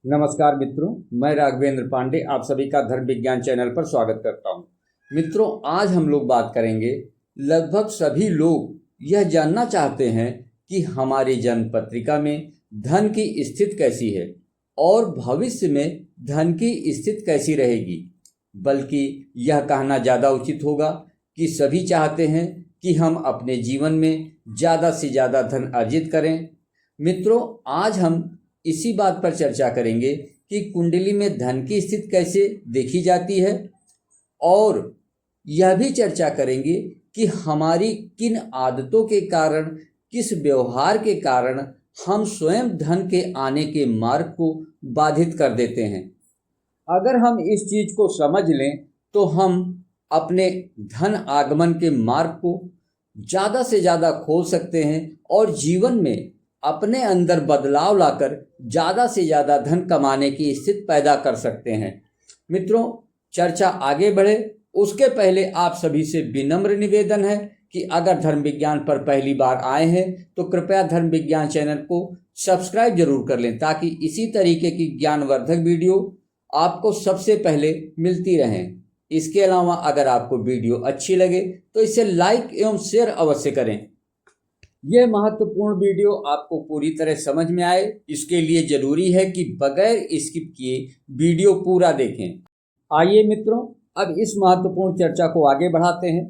नमस्कार मित्रों, मैं राघवेंद्र पांडे आप सभी का धर्म विज्ञान चैनल पर स्वागत करता हूं। मित्रों, आज हम लोग बात करेंगे। लगभग सभी लोग यह जानना चाहते हैं कि हमारी जन्म पत्रिका में धन की स्थिति कैसी है और भविष्य में धन की स्थिति कैसी रहेगी। बल्कि यह कहना ज़्यादा उचित होगा कि सभी चाहते हैं कि हम अपने जीवन में ज़्यादा से ज़्यादा धन अर्जित करें। मित्रों, आज हम इसी बात पर चर्चा करेंगे कि कुंडली में धन की स्थिति कैसे देखी जाती है और यह भी चर्चा करेंगे कि हमारी किन आदतों के कारण, किस व्यवहार के कारण हम स्वयं धन के आने के मार्ग को बाधित कर देते हैं। अगर हम इस चीज़ को समझ लें तो हम अपने धन आगमन के मार्ग को ज़्यादा से ज़्यादा खोल सकते हैं और जीवन में अपने अंदर बदलाव लाकर ज़्यादा से ज़्यादा धन कमाने की स्थिति पैदा कर सकते हैं। मित्रों, चर्चा आगे बढ़े उसके पहले आप सभी से विनम्र निवेदन है कि अगर धर्म विज्ञान पर पहली बार आए हैं तो कृपया धर्म विज्ञान चैनल को सब्सक्राइब जरूर कर लें, ताकि इसी तरीके की ज्ञानवर्धक वीडियो आपको सबसे पहले मिलती रहें। इसके अलावा अगर आपको वीडियो अच्छी लगे तो इसे लाइक एवं शेयर अवश्य करें। यह महत्वपूर्ण वीडियो आपको पूरी तरह समझ में आए, इसके लिए जरूरी है कि बगैर स्किप किए वीडियो पूरा देखें। आइए मित्रों, अब इस महत्वपूर्ण चर्चा को आगे बढ़ाते हैं।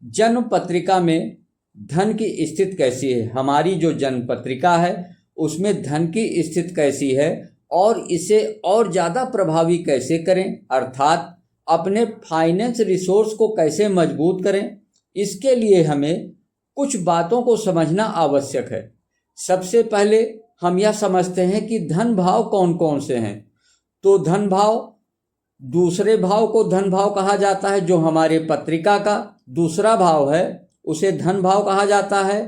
जन्म पत्रिका में धन की स्थिति कैसी है, हमारी जो जन्म पत्रिका है उसमें धन की स्थिति कैसी है और इसे और ज़्यादा प्रभावी कैसे करें, अर्थात अपने फाइनेंस रिसोर्स को कैसे मजबूत करें। इसके लिए हमें कुछ बातों को समझना आवश्यक है। सबसे पहले हम यह समझते हैं कि धन भाव कौन कौन से हैं। तो धन भाव, दूसरे भाव को धन भाव कहा जाता है, जो हमारे पत्रिका का दूसरा भाव है उसे धन भाव कहा जाता है।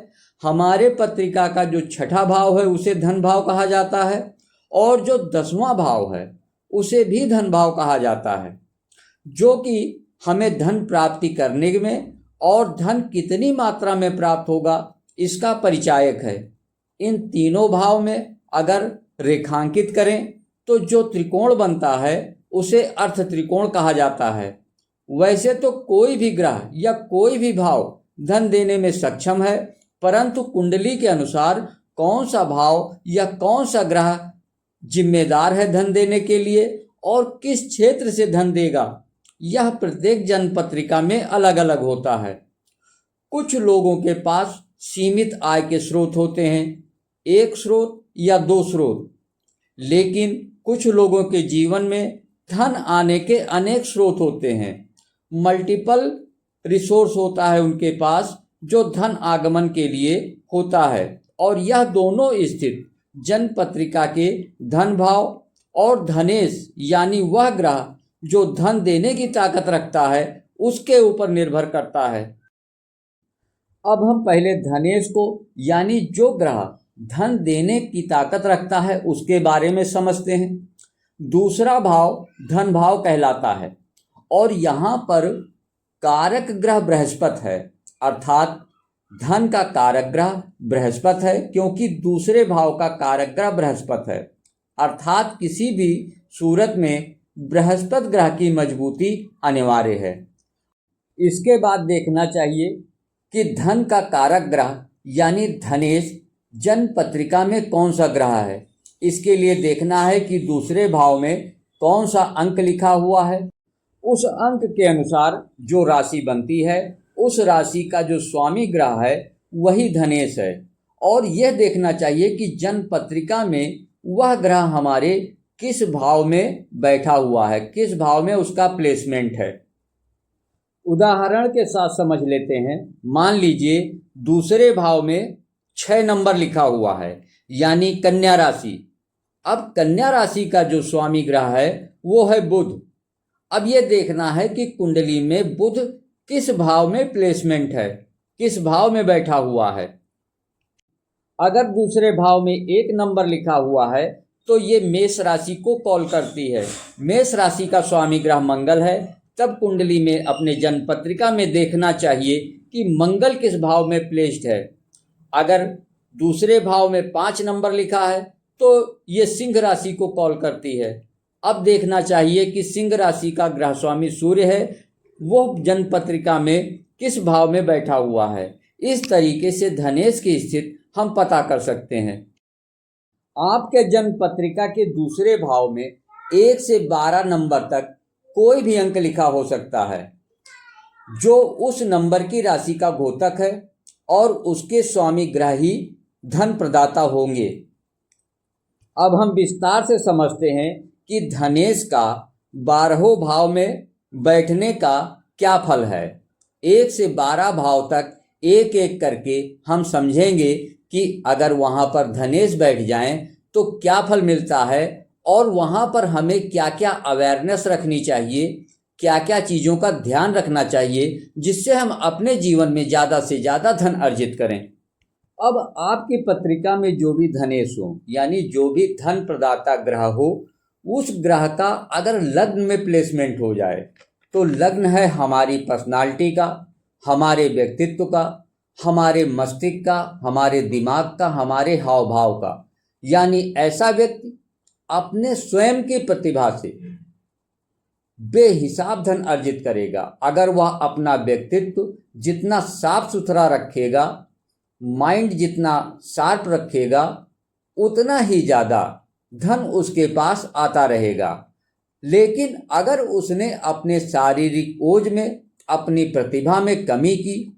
हमारे पत्रिका का जो छठा भाव है उसे धन भाव कहा जाता है और जो 10वां भाव है उसे भी धन भाव कहा जाता है, जो कि हमें धन प्राप्ति करने में और धन कितनी मात्रा में प्राप्त होगा इसका परिचायक है। इन तीनों भाव में अगर रेखांकित करें तो जो त्रिकोण बनता है उसे अर्थ त्रिकोण कहा जाता है। वैसे तो कोई भी ग्रह या कोई भी भाव धन देने में सक्षम है, परंतु कुंडली के अनुसार कौन सा भाव या कौन सा ग्रह जिम्मेदार है धन देने के लिए और किस क्षेत्र से धन देगा, यह प्रत्येक जन्म पत्रिका में अलग अलग होता है। कुछ लोगों के पास सीमित आय के स्रोत होते हैं, एक स्रोत या दो स्रोत, लेकिन कुछ लोगों के जीवन में धन आने के अनेक स्रोत होते हैं। मल्टीपल रिसोर्स होता है उनके पास जो धन आगमन के लिए होता है, और यह दोनों स्थिति जन्म पत्रिका के धन भाव और धनेश यानी वह ग्रह जो धन देने की ताकत रखता है उसके ऊपर निर्भर करता है। अब हम पहले धनेश को यानी जो ग्रह धन देने की ताकत रखता है उसके बारे में समझते हैं। दूसरा भाव धन भाव कहलाता है और यहाँ पर कारक ग्रह बृहस्पति है, अर्थात धन का कारक ग्रह बृहस्पति है, क्योंकि दूसरे भाव का कारक ग्रह बृहस्पति है। अर्थात किसी भी सूरत में बृहस्पति ग्रह की मजबूती अनिवार्य है। इसके बाद देखना चाहिए कि धन का कारक ग्रह यानी धनेश जन्म पत्रिका में कौन सा ग्रह है। इसके लिए देखना है कि दूसरे भाव में कौन सा अंक लिखा हुआ है। उस अंक के अनुसार जो राशि बनती है उस राशि का जो स्वामी ग्रह है वही धनेश है। और यह देखना चाहिए कि जन्म पत्रिका में वह ग्रह हमारे किस भाव में बैठा हुआ है, किस भाव में उसका प्लेसमेंट है। उदाहरण के साथ समझ लेते हैं। मान लीजिए दूसरे भाव में 6 नंबर लिखा हुआ है यानी कन्या राशि। अब कन्या राशि का जो स्वामी ग्रह है वो है बुध। अब ये देखना है कि कुंडली में बुध किस भाव में प्लेसमेंट है, किस भाव में बैठा हुआ है। अगर दूसरे भाव में 1 नंबर लिखा हुआ है तो ये मेष राशि को कॉल करती है। मेष राशि का स्वामी ग्रह मंगल है। तब कुंडली में अपने जन्म पत्रिका में देखना चाहिए कि मंगल किस भाव में प्लेस्ड है। अगर दूसरे भाव में 5 नंबर लिखा है तो ये सिंह राशि को कॉल करती है। अब देखना चाहिए कि सिंह राशि का ग्रह स्वामी सूर्य है, वो जन्म पत्रिका में किस भाव में बैठा हुआ है। इस तरीके से धनेश की स्थिति हम पता कर सकते हैं। आपके जन्म पत्रिका के दूसरे भाव में 1 से 12 नंबर तक कोई भी अंक लिखा हो सकता है, जो उस नंबर की राशि का घोतक है और उसके स्वामी ग्रह ही धन प्रदाता होंगे। अब हम विस्तार से समझते हैं कि धनेश का 12वें भाव में बैठने का क्या फल है। 1 से 12 भाव तक एक एक करके हम समझेंगे कि अगर वहाँ पर धनेश बैठ जाएं तो क्या फल मिलता है और वहाँ पर हमें क्या क्या अवेयरनेस रखनी चाहिए, क्या क्या चीज़ों का ध्यान रखना चाहिए, जिससे हम अपने जीवन में ज़्यादा से ज़्यादा धन अर्जित करें। अब आपकी पत्रिका में जो भी धनेश हो, यानी जो भी धन प्रदाता ग्रह हो, उस ग्रह का अगर लग्न में प्लेसमेंट हो जाए तो लग्न है हमारी पर्सनालिटी का, हमारे व्यक्तित्व का, हमारे मस्तिष्क का, हमारे दिमाग का, हमारे हाव भाव का। यानी ऐसा व्यक्ति अपने स्वयं की प्रतिभा से बेहिसाब धन अर्जित करेगा। अगर वह अपना व्यक्तित्व जितना साफ सुथरा रखेगा, माइंड जितना शार्प रखेगा, उतना ही ज़्यादा धन उसके पास आता रहेगा। लेकिन अगर उसने अपने शारीरिक ओज में, अपनी प्रतिभा में कमी की,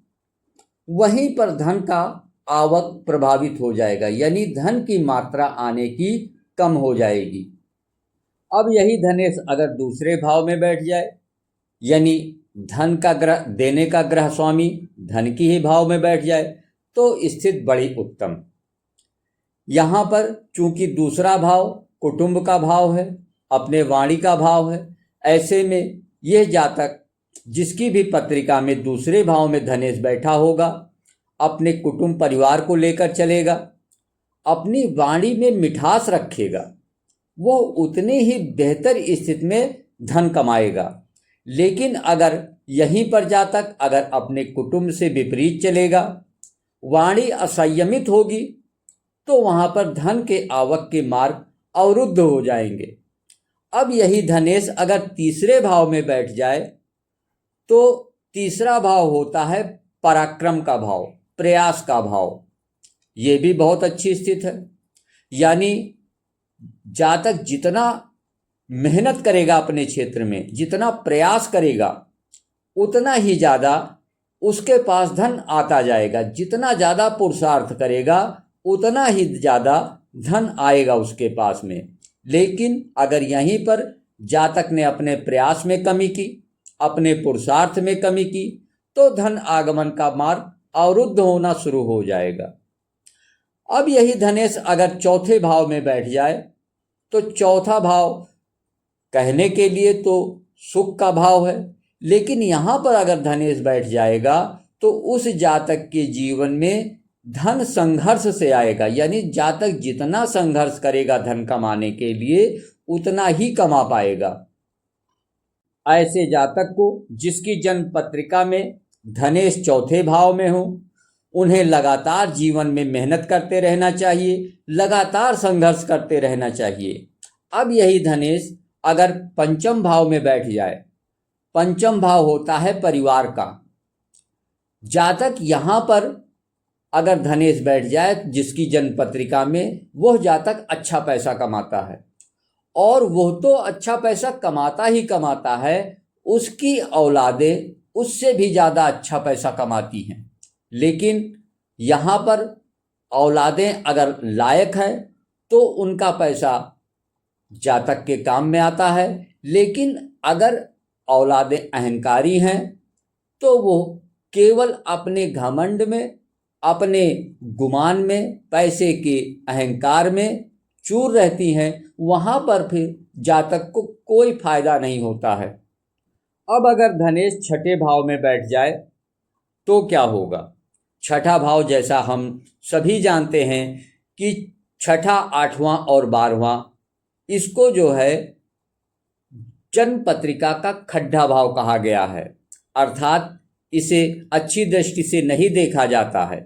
वहीं पर धन का आवक प्रभावित हो जाएगा, यानी धन की मात्रा आने की कम हो जाएगी। अब यही धनेश अगर दूसरे भाव में बैठ जाए, यानी धन का ग्रह, देने का ग्रह स्वामी धन की ही भाव में बैठ जाए, तो स्थिति बड़ी उत्तम। यहाँ पर चूंकि दूसरा भाव कुटुंब का भाव है, अपने वाणी का भाव है, ऐसे में यह जातक जिसकी भी पत्रिका में दूसरे भाव में धनेश बैठा होगा, अपने कुटुंब परिवार को लेकर चलेगा, अपनी वाणी में मिठास रखेगा, वो उतनी ही बेहतर स्थिति में धन कमाएगा। लेकिन अगर यहीं पर जातक अगर अपने कुटुंब से विपरीत चलेगा, वाणी असंयमित होगी, तो वहाँ पर धन के आवक के मार्ग अवरुद्ध हो जाएंगे। अब यही धनेश अगर तीसरे भाव में बैठ जाए तो तीसरा भाव होता है पराक्रम का भाव, प्रयास का भाव। ये भी बहुत अच्छी स्थिति है। यानी जातक जितना मेहनत करेगा अपने क्षेत्र में, जितना प्रयास करेगा, उतना ही ज़्यादा उसके पास धन आता जाएगा। जितना ज़्यादा पुरुषार्थ करेगा उतना ही ज़्यादा धन आएगा उसके पास में। लेकिन अगर यहीं पर जातक ने अपने प्रयास में कमी की, अपने पुरुषार्थ में कमी की, तो धन आगमन का मार्ग अवरुद्ध होना शुरू हो जाएगा। अब यही धनेश अगर चौथे भाव में बैठ जाए तो चौथा भाव कहने के लिए तो सुख का भाव है, लेकिन यहाँ पर अगर धनेश बैठ जाएगा तो उस जातक के जीवन में धन संघर्ष से आएगा। यानी जातक जितना संघर्ष करेगा धन कमाने के लिए, उतना ही कमा पाएगा। ऐसे जातक को जिसकी जन्म पत्रिका में धनेश चौथे भाव में हो, उन्हें लगातार जीवन में मेहनत करते रहना चाहिए, लगातार संघर्ष करते रहना चाहिए। अब यही धनेश अगर पंचम भाव में बैठ जाए, पंचम भाव होता है परिवार का। जातक यहाँ पर अगर धनेश बैठ जाए जिसकी जन्म पत्रिका में, वह जातक अच्छा पैसा कमाता है, और वह तो अच्छा पैसा कमाता ही कमाता है, उसकी औलादें उससे भी ज़्यादा अच्छा पैसा कमाती हैं। लेकिन यहाँ पर औलादें अगर लायक है तो उनका पैसा जातक के काम में आता है, लेकिन अगर औलादें अहंकारी हैं तो वो केवल अपने घमंड में, अपने गुमान में, पैसे के अहंकार में चूर रहती हैं। वहाँ पर फिर जातक को कोई फायदा नहीं होता है। अब अगर धनेश छठे भाव में बैठ जाए तो क्या होगा? छठा भाव जैसा हम सभी जानते हैं कि छठा, आठवां और 12वां, इसको जो है जन्म पत्रिका का खड्डा भाव कहा गया है। अर्थात इसे अच्छी दृष्टि से नहीं देखा जाता है,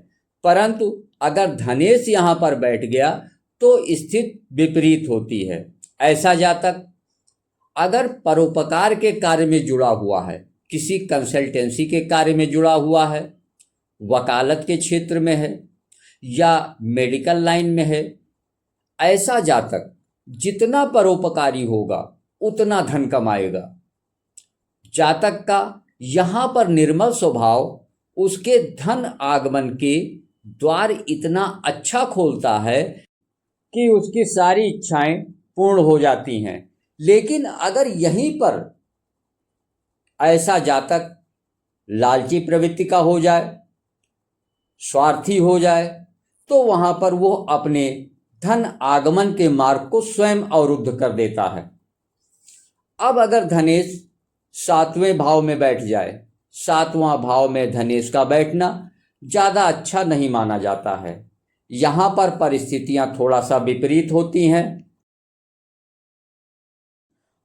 परंतु अगर धनेश यहाँ पर बैठ गया तो स्थिति विपरीत होती है। ऐसा जातक अगर परोपकार के कार्य में जुड़ा हुआ है, किसी कंसल्टेंसी के कार्य में जुड़ा हुआ है, वकालत के क्षेत्र में है या मेडिकल लाइन में है, ऐसा जातक जितना परोपकारी होगा उतना धन कमाएगा। जातक का यहाँ पर निर्मल स्वभाव उसके धन आगमन के द्वार इतना अच्छा खोलता है कि उसकी सारी इच्छाएं पूर्ण हो जाती हैं। लेकिन अगर यहीं पर ऐसा जातक लालची प्रवृत्ति का हो जाए, स्वार्थी हो जाए, तो वहां पर वो अपने धन आगमन के मार्ग को स्वयं अवरुद्ध कर देता है। अब अगर धनेश 7वें भाव में बैठ जाए, 7वां भाव में धनेश का बैठना ज़्यादा अच्छा नहीं माना जाता है। यहाँ पर परिस्थितियाँ थोड़ा सा विपरीत होती हैं।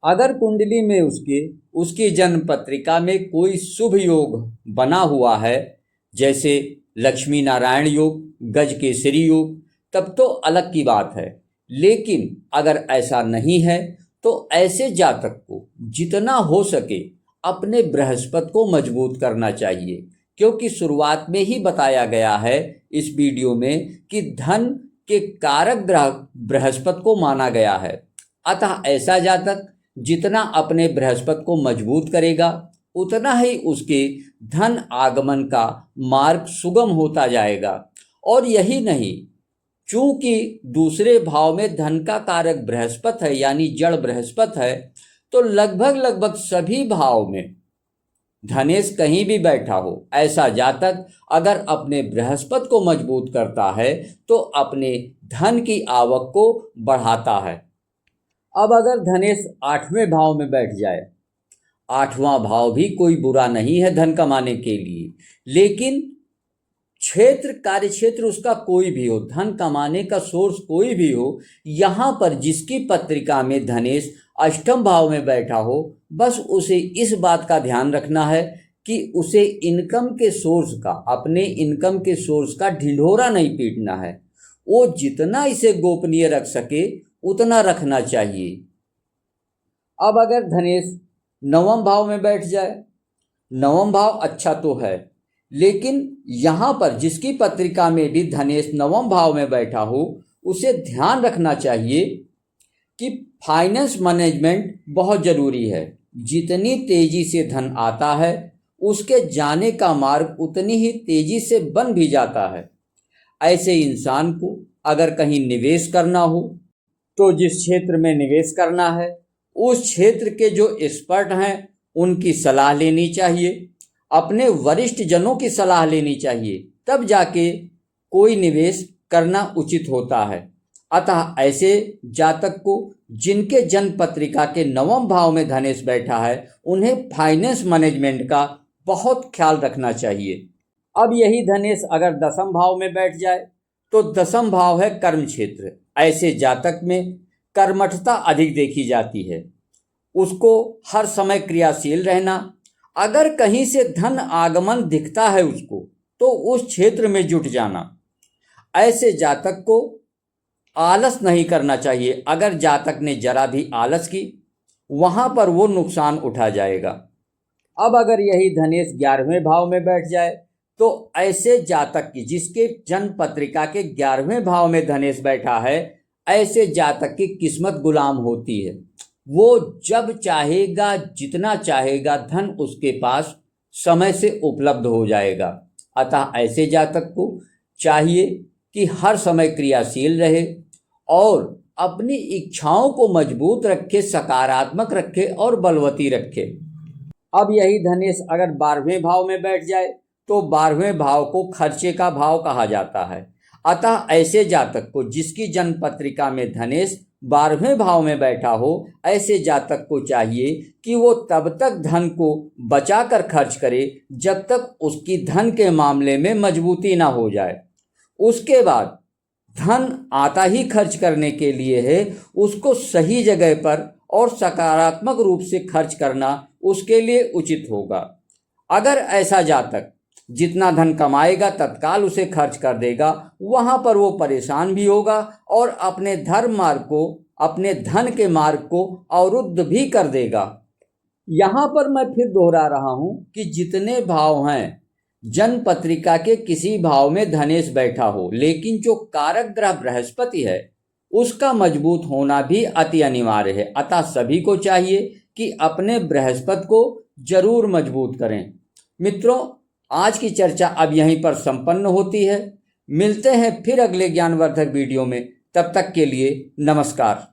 अगर कुंडली में उसकी जन्म पत्रिका में कोई शुभ योग बना हुआ है, जैसे लक्ष्मी नारायण योग, गज केसरी योग, तब तो अलग की बात है। लेकिन अगर ऐसा नहीं है तो ऐसे जातक को जितना हो सके अपने बृहस्पति को मजबूत करना चाहिए, क्योंकि शुरुआत में ही बताया गया है इस वीडियो में कि धन के कारक ग्रह बृहस्पति को माना गया है। अतः ऐसा जातक जितना अपने बृहस्पति को मजबूत करेगा उतना ही उसके धन आगमन का मार्ग सुगम होता जाएगा। और यही नहीं, चूंकि दूसरे भाव में धन का कारक बृहस्पति है, यानी जड़ बृहस्पति है, तो लगभग सभी भाव में धनेश कहीं भी बैठा हो, ऐसा जातक अगर अपने बृहस्पति को मजबूत करता है तो अपने धन की आवक को बढ़ाता है। अब अगर धनेश 8वें भाव में बैठ जाए, 8वां भाव भी कोई बुरा नहीं है धन कमाने के लिए, लेकिन कार्य क्षेत्र उसका कोई भी हो, धन कमाने का सोर्स कोई भी हो, यहाँ पर जिसकी पत्रिका में धनेश 8वें भाव में बैठा हो, बस उसे इस बात का ध्यान रखना है कि उसे इनकम के सोर्स का, अपने इनकम के सोर्स का ढिंढोरा नहीं पीटना है। वो जितना इसे गोपनीय रख सके उतना रखना चाहिए। अब अगर धनेश 9वें भाव में बैठ जाए, 9वां भाव अच्छा तो है, लेकिन यहाँ पर जिसकी पत्रिका में भी धनेश 9वें भाव में बैठा हो, उसे ध्यान रखना चाहिए कि फाइनेंस मैनेजमेंट बहुत ज़रूरी है। जितनी तेज़ी से धन आता है उसके जाने का मार्ग उतनी ही तेज़ी से बन भी जाता है। ऐसे इंसान को अगर कहीं निवेश करना हो तो जिस क्षेत्र में निवेश करना है उस क्षेत्र के जो एक्सपर्ट हैं उनकी सलाह लेनी चाहिए, अपने वरिष्ठ जनों की सलाह लेनी चाहिए, तब जाके कोई निवेश करना उचित होता है। अतः ऐसे जातक को जिनके जन्म पत्रिका के 9वें भाव में धनेश बैठा है उन्हें फाइनेंस मैनेजमेंट का बहुत ख्याल रखना चाहिए। अब यही धनेश अगर 10वें भाव में बैठ जाए तो 10वां भाव है कर्म क्षेत्र। ऐसे जातक में कर्मठता अधिक देखी जाती है, उसको हर समय क्रियाशील रहना, अगर कहीं से धन आगमन दिखता है उसको तो उस क्षेत्र में जुट जाना। ऐसे जातक को आलस नहीं करना चाहिए। अगर जातक ने जरा भी आलस की वहाँ पर वो नुकसान उठा जाएगा। अब अगर यही धनेश 11वें भाव में बैठ जाए तो ऐसे जातक की जिसके जन्म पत्रिका के 11वें भाव में धनेश बैठा है, ऐसे जातक की किस्मत गुलाम होती है। वो जब चाहेगा जितना चाहेगा धन उसके पास समय से उपलब्ध हो जाएगा। अतः ऐसे जातक को चाहिए कि हर समय क्रियाशील रहे और अपनी इच्छाओं को मजबूत रखे, सकारात्मक रखे और बलवती रखे। अब यही धनेश अगर 12वें भाव में बैठ जाए तो 12वें भाव को खर्चे का भाव कहा जाता है। अतः ऐसे जातक को जिसकी जन्म पत्रिका में धनेश 12वें भाव में बैठा हो, ऐसे जातक को चाहिए कि वो तब तक धन को बचा कर खर्च करे जब तक उसकी धन के मामले में मजबूती ना हो जाए। उसके बाद धन आता ही खर्च करने के लिए है, उसको सही जगह पर और सकारात्मक रूप से खर्च करना उसके लिए उचित होगा। अगर ऐसा जातक जितना धन कमाएगा तत्काल उसे खर्च कर देगा, वहां पर वो परेशान भी होगा और अपने धर्म मार्ग को, अपने धन के मार्ग को अवरुद्ध भी कर देगा। यहाँ पर मैं फिर दोहरा रहा हूं कि जितने भाव हैं, जन्म पत्रिका के किसी भाव में धनेश बैठा हो, लेकिन जो कारक ग्रह बृहस्पति है उसका मजबूत होना भी अति अनिवार्य है। अतः सभी को चाहिए कि अपने बृहस्पति को जरूर मजबूत करें। मित्रों, आज की चर्चा अब यहीं पर संपन्न होती है। मिलते हैं फिर अगले ज्ञानवर्धक वीडियो में। तब तक के लिए नमस्कार।